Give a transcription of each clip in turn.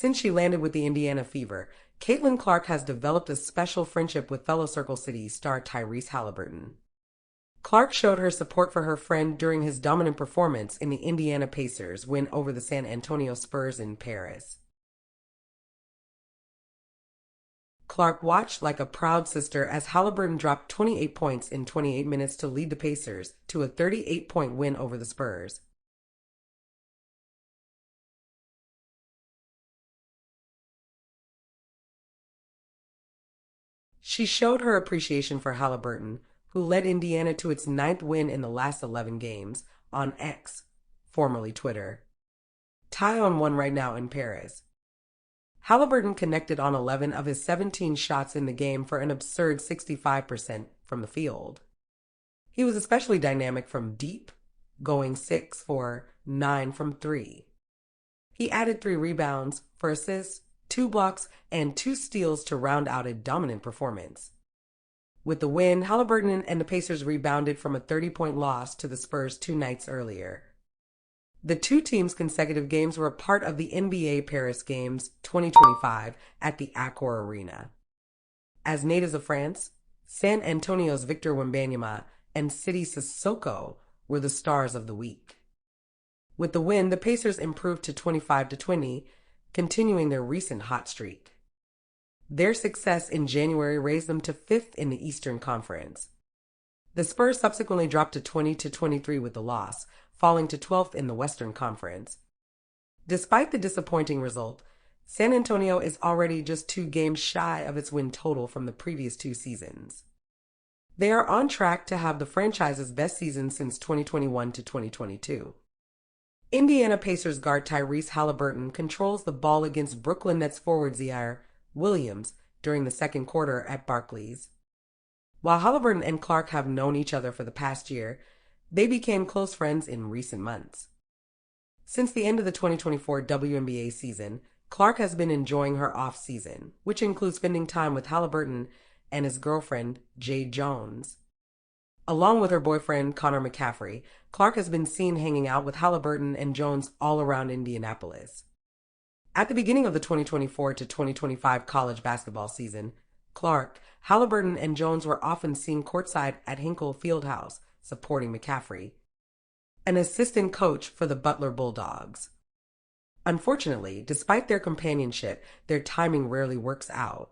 Since she landed with the Indiana Fever, Caitlin Clark has developed a special friendship with fellow Circle City star Tyrese Haliburton. Clark showed her support for her friend during his dominant performance in the Indiana Pacers win over the San Antonio Spurs in Paris. Clark watched like a proud sister as Haliburton dropped 28 points in 28 minutes to lead the Pacers to a 38-point win over the Spurs. She showed her appreciation for Haliburton, who led Indiana to its ninth win in the last 11 games, on X, formerly Twitter. Tie on one right now in Paris. Haliburton connected on 11 of his 17 shots in the game for an absurd 65% from the field. He was especially dynamic from deep, going 6 for 9 from 3. He added 3 rebounds for assists, 2 blocks, and 2 steals to round out a dominant performance. With the win, Haliburton and the Pacers rebounded from a 30-point loss to the Spurs 2 nights earlier. The two teams' consecutive games were a part of the NBA Paris Games 2025 at the Accor Arena. As natives of France, San Antonio's Victor Wembanyama and City Sissoko were the stars of the week. With the win, the Pacers improved to 25-20, continuing their recent hot streak. Their success in January raised them to 5th in the Eastern Conference. The Spurs subsequently dropped to 20-23 with the loss, falling to 12th in the Western Conference. Despite the disappointing result, San Antonio is already just 2 games shy of its win total from the previous 2 seasons. They are on track to have the franchise's best season since 2021-2022. Indiana Pacers guard Tyrese Haliburton controls the ball against Brooklyn Nets forward Zaire Williams during the second quarter at Barclays. While Haliburton and Clark have known each other for the past year, they became close friends in recent months. Since the end of the 2024 WNBA season, Clark has been enjoying her off-season, which includes spending time with Haliburton and his girlfriend, Jade Jones. Along with her boyfriend, Connor McCaffrey, Clark has been seen hanging out with Haliburton and Jones all around Indianapolis. At the beginning of the 2024-2025 college basketball season, Clark, Haliburton, and Jones were often seen courtside at Hinkle Fieldhouse, supporting McCaffrey, an assistant coach for the Butler Bulldogs. Unfortunately, despite their companionship, their timing rarely works out.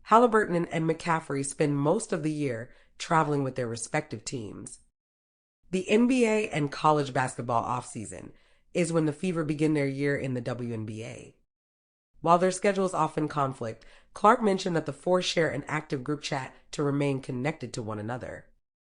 Haliburton and McCaffrey spend most of the year traveling with their respective teams. The NBA and college basketball offseason is when the Fever begin their year in the WNBA. While their schedules often conflict, Clark mentioned that the four share an active group chat to remain connected to one another.